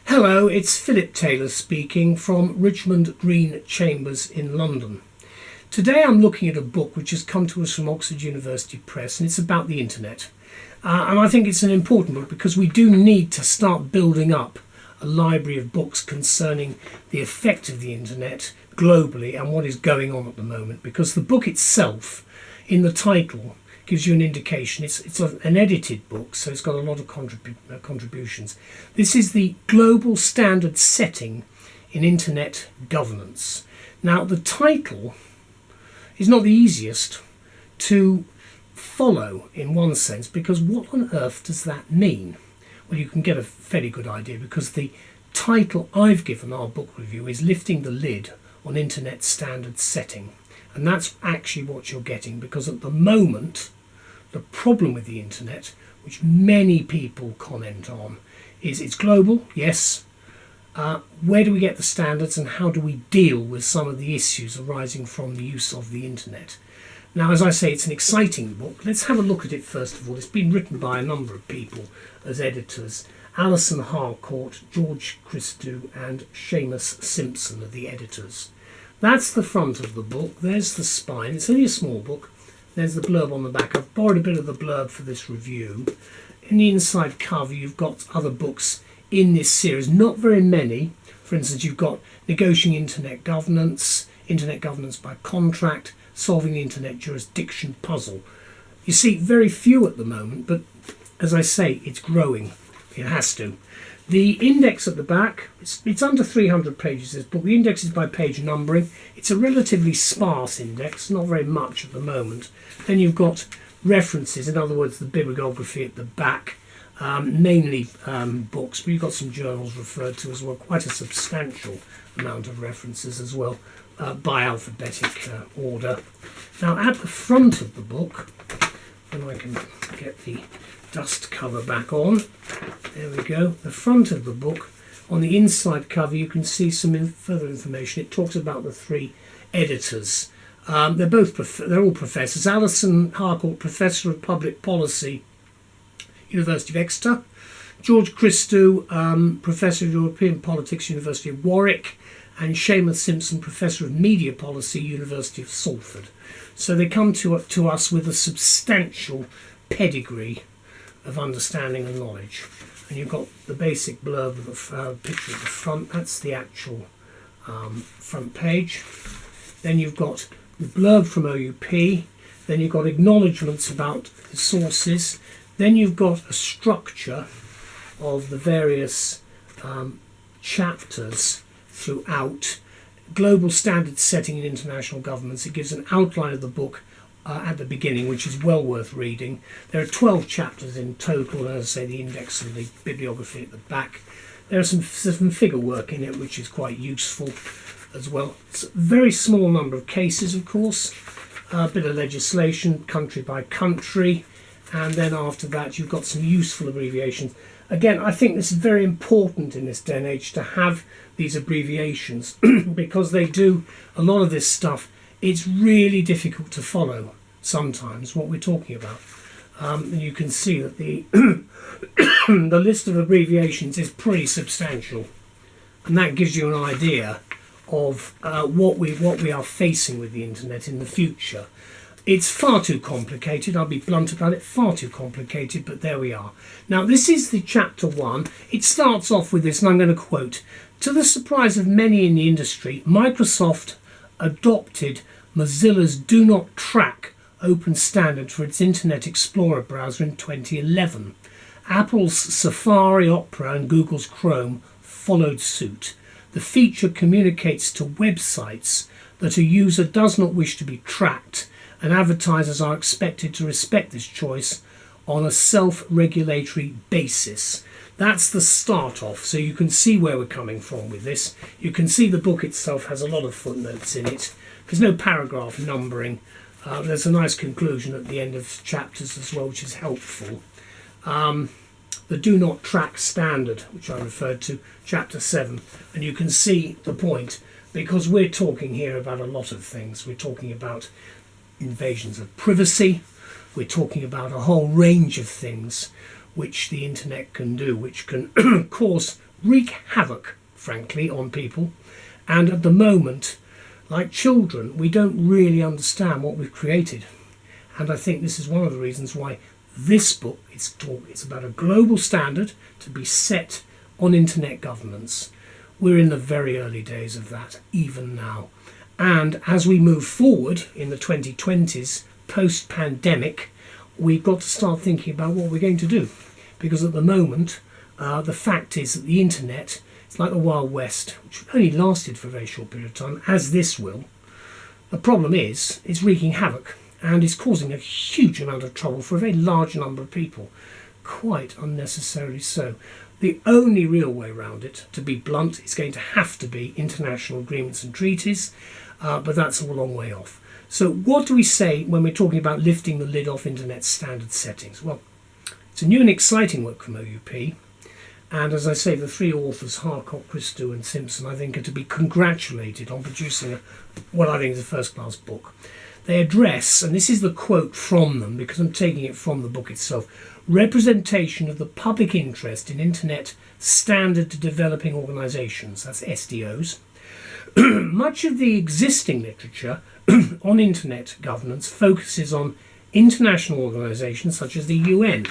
Hello, it's Philip Taylor speaking from Richmond Green Chambers in London. Today I'm looking at a book which has come to us from Oxford University Press, and it's about the internet. And I think it's an important book because we do need to start building up a library of books concerning the effect of the internet globally and what is going on at the moment, because the book itself, in the title, gives you an indication. It's an edited book, so it's got a lot of contributions. This is the global standard setting in internet governance. Now, the title is not the easiest to follow in one sense, because what on earth does that mean? Well, you can get a fairly good idea because the title I've given our book review is Lifting the Lid on Internet Standard Setting. And that's actually what you're getting, because at the moment, the problem with the internet, which many people comment on, is it's global, yes. Where do we get the standards and how do we deal with some of the issues arising from the use of the internet? Now, as I say, it's an exciting book. Let's have a look at it first of all. It's been written by a number of people as editors. Alison Harcourt, George Christou and Seamus Simpson are the editors. That's the front of the book. There's the spine. It's only a small book. There's the blurb on the back. I've borrowed a bit of the blurb for this review. In the inside cover, you've got other books in this series. Not very many. For instance, you've got Negotiating Internet Governance by Contract, Solving the Internet Jurisdiction Puzzle. You see, very few at the moment, but as I say, it's growing. It has to. The index at the back, it's under 300 pages, this book. The index is by page numbering. It's a relatively sparse index, not very much at the moment. Then you've got references, in other words, the bibliography at the back, mainly books, but you've got some journals referred to as well, quite a substantial amount of references as well, by alphabetic order. Now, at the front of the book, and I can get the dust cover back on. There we go. The front of the book, on the inside cover, you can see some further information. It talks about the three editors. They're all professors. Alison Harcourt, Professor of Public Policy, University of Exeter. George Christou, Professor of European Politics, University of Warwick. And Seamus Simpson, Professor of Media Policy, University of Salford. So they come to us with a substantial pedigree of understanding and knowledge. And you've got the basic blurb of the picture at the front. That's the actual front page. Then you've got the blurb from OUP. Then you've got acknowledgements about the sources. Then you've got a structure of the various chapters throughout. Global standard setting in international governments. It gives an outline of the book at the beginning, which is well worth reading. There are 12 chapters in total, and as I say, the index and the bibliography at the back. There are some figure work in it, which is quite useful as well. It's a very small number of cases, of course, a bit of legislation, country by country, and then after that you've got some useful abbreviations. Again, I think this is very important in this day and age to have these abbreviations because they do a lot of this stuff. It's really difficult to follow sometimes what we're talking about. And you can see that the the list of abbreviations is pretty substantial, and that gives you an idea of what we are facing with the internet in the future. It's far too complicated, I'll be blunt about it, far too complicated, but there we are. Now, this is the chapter 1. It starts off with this, and I'm going to quote, "To the surprise of many in the industry, Microsoft adopted Mozilla's Do Not Track open standard for its Internet Explorer browser in 2011. Apple's Safari, Opera and Google's Chrome followed suit. The feature communicates to websites that a user does not wish to be tracked, and advertisers are expected to respect this choice on a self-regulatory basis." That's the start off, so you can see where we're coming from with this. You can see the book itself has a lot of footnotes in it. There's no paragraph numbering. There's a nice conclusion at the end of chapters as well, which is helpful. The Do Not Track standard, which I referred to, chapter 7, and you can see the point, because we're talking here about a lot of things. We're talking about invasions of privacy. We're talking about a whole range of things which the internet can do, which can cause wreak havoc, frankly, on people. And at the moment, like children, we don't really understand what we've created. And I think this is one of the reasons why this book, it's about a global standard to be set on internet governance. We're in the very early days of that, even now. And as we move forward in the 2020s, post-pandemic, we've got to start thinking about what we're going to do. Because at the moment, the fact is that the internet, it's like the Wild West, which only lasted for a very short period of time, as this will. The problem is, it's wreaking havoc and is causing a huge amount of trouble for a very large number of people. Quite unnecessarily so. The only real way around it, to be blunt, is going to have to be international agreements and treaties, but that's a long way off. So what do we say when we're talking about lifting the lid off internet standard settings? Well, it's a new and exciting work from OUP, and as I say, the three authors, Harcourt, Christou and Simpson, I think are to be congratulated on producing what I think is a first-class book. They address, and this is the quote from them because I'm taking it from the book itself, representation of the public interest in internet standard developing organisations, that's SDOs. Much of the existing literature on internet governance focuses on international organisations such as the UN,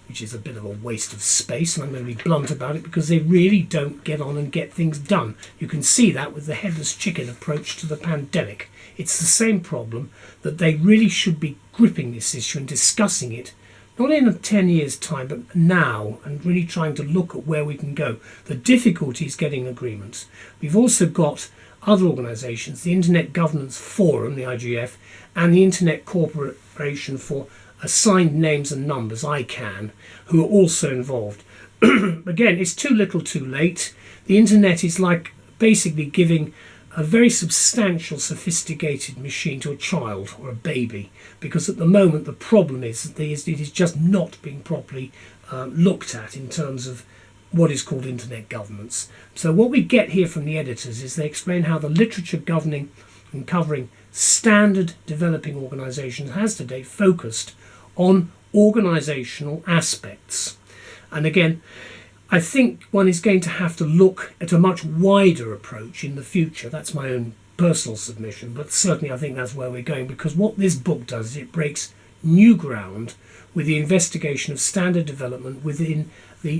which is a bit of a waste of space, and I'm going to be blunt about it because they really don't get on and get things done. You can see that with the headless chicken approach to the pandemic. It's the same problem, that they really should be gripping this issue and discussing it, not in 10 years' time, but now, and really trying to look at where we can go. The difficulty is getting agreements. We've also got other organisations, the Internet Governance Forum, the IGF, and the Internet Corporation for Assigned Names and Numbers, ICANN, who are also involved. Again, it's too little too late. The internet is like basically giving a very substantial, sophisticated machine to a child or a baby, because at the moment the problem is that it is just not being properly looked at in terms of what is called internet governance. So what we get here from the editors is they explain how the literature governing and covering standard developing organisations has to date focused on organisational aspects. And again, I think one is going to have to look at a much wider approach in the future. That's my own personal submission, but certainly I think that's where we're going, because what this book does is it breaks new ground with the investigation of standard development within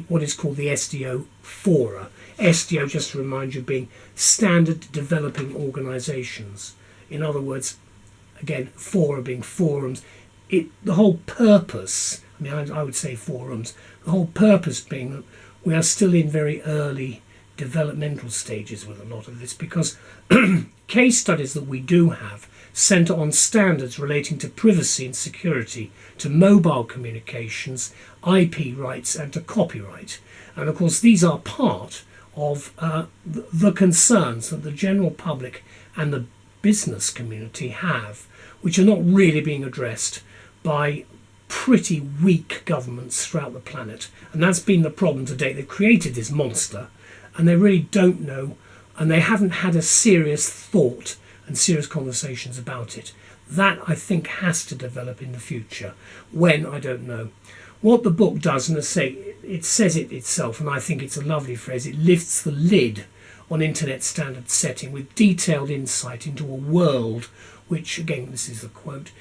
what is called the SDO Fora. SDO, just to remind you, being standard developing organisations. In other words, again, fora being forums. The whole purpose, I would say forums, the whole purpose being that we are still in very early developmental stages with a lot of this, because case studies that we do have centre on standards relating to privacy and security, to mobile communications, IP rights and to copyright. And of course these are part of the concerns that the general public and the business community have, which are not really being addressed by pretty weak governments throughout the planet. And that's been the problem to date. They've created this monster and they really don't know, and they haven't had a serious thought and serious conversations about it. That, I think, has to develop in the future. When, I don't know. What the book does, and I say, it says it itself, and I think it's a lovely phrase, it lifts the lid on internet standard setting with detailed insight into a world which, again, this is the quote,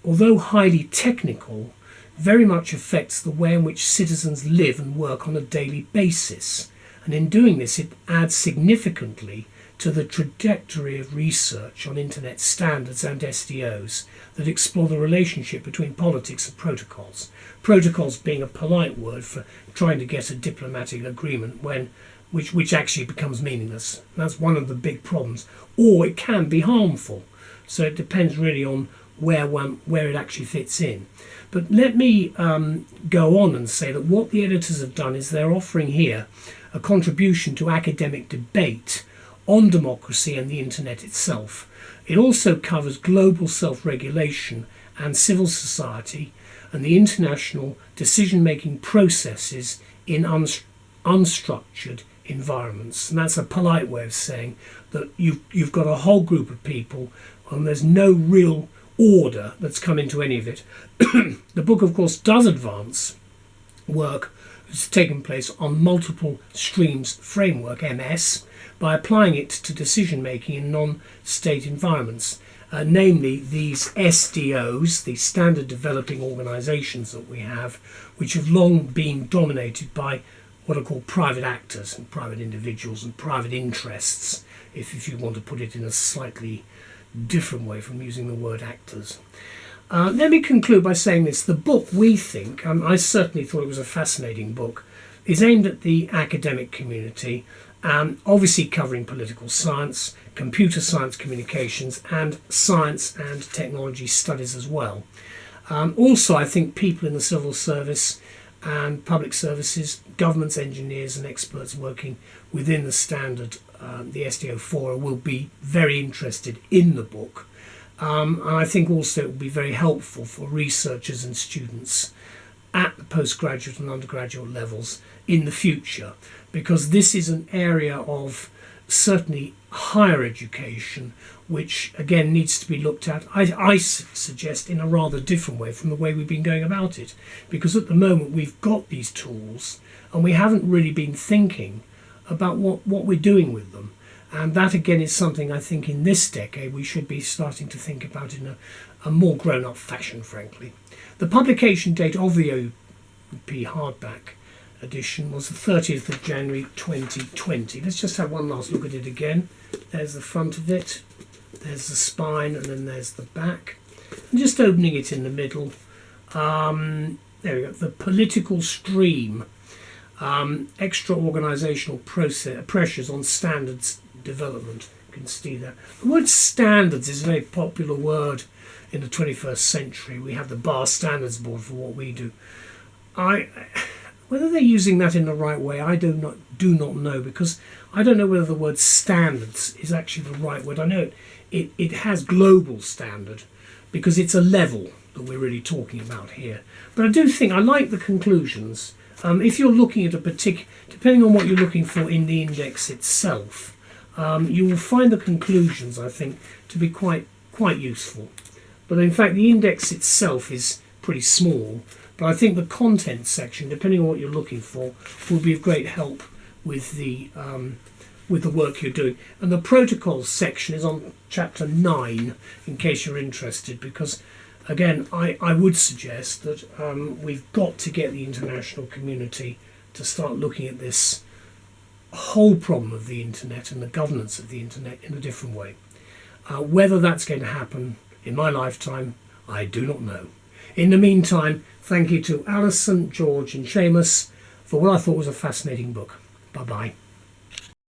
although highly technical, very much affects the way in which citizens live and work on a daily basis. And in doing this, it adds significantly to the trajectory of research on internet standards and SDOs that explore the relationship between politics and protocols. Protocols being a polite word for trying to get a diplomatic agreement which actually becomes meaningless. That's one of the big problems. Or it can be harmful. So it depends really on where it actually fits in. But let me go on and say that what the editors have done is they're offering here a contribution to academic debate on democracy and the internet itself. It also covers global self-regulation and civil society and the international decision-making processes in unstructured environments. And that's a polite way of saying that you've got a whole group of people and there's no real order that's come into any of it. The book, of course, does advance work has taken place on multiple streams framework, MS, by applying it to decision making in non-state environments, namely these SDOs, the standard developing organisations that we have, which have long been dominated by what are called private actors and private individuals and private interests, if you want to put it in a slightly different way from using the word actors. Let me conclude by saying this. The book, we think, I certainly thought it was a fascinating book, is aimed at the academic community, obviously covering political science, computer science communications, and science and technology studies as well. Also, I think people in the civil service and public services, governments, engineers and experts working within the standard, the SDO Fora, will be very interested in the book. And I think also it will be very helpful for researchers and students at the postgraduate and undergraduate levels in the future, because this is an area of certainly higher education which again needs to be looked at, I suggest, in a rather different way from the way we've been going about it, because at the moment we've got these tools and we haven't really been thinking about what we're doing with them. And that again is something I think in this decade we should be starting to think about in a more grown-up fashion, frankly. The publication date of the OP hardback edition was the 30th of January 2020. Let's just have one last look at it again. There's the front of it, there's the spine, and then there's the back. And just opening it in the middle, there we go, the political stream, extra organisational pressures on standards development. You can see that. The word standards is a very popular word in the 21st century. We have the Bar Standards Board for what we do. Whether they're using that in the right way, I do not know, because I don't know whether the word standards is actually the right word. I know it has global standard because it's a level that we're really talking about here. But I do think I like the conclusions. If you're looking at a particular, depending on what you're looking for in the index itself, you will find the conclusions, I think, to be quite useful. But in fact, the index itself is pretty small. But I think the content section, depending on what you're looking for, will be of great help with the work you're doing. And the protocols section is on chapter 9, in case you're interested, because again, I would suggest that we've got to get the international community to start looking at this whole problem of the internet and the governance of the internet in a different way. Whether that's going to happen in my lifetime, I do not know. In the meantime, thank you to Alison, George and Seamus for what I thought was a fascinating book. Bye-bye.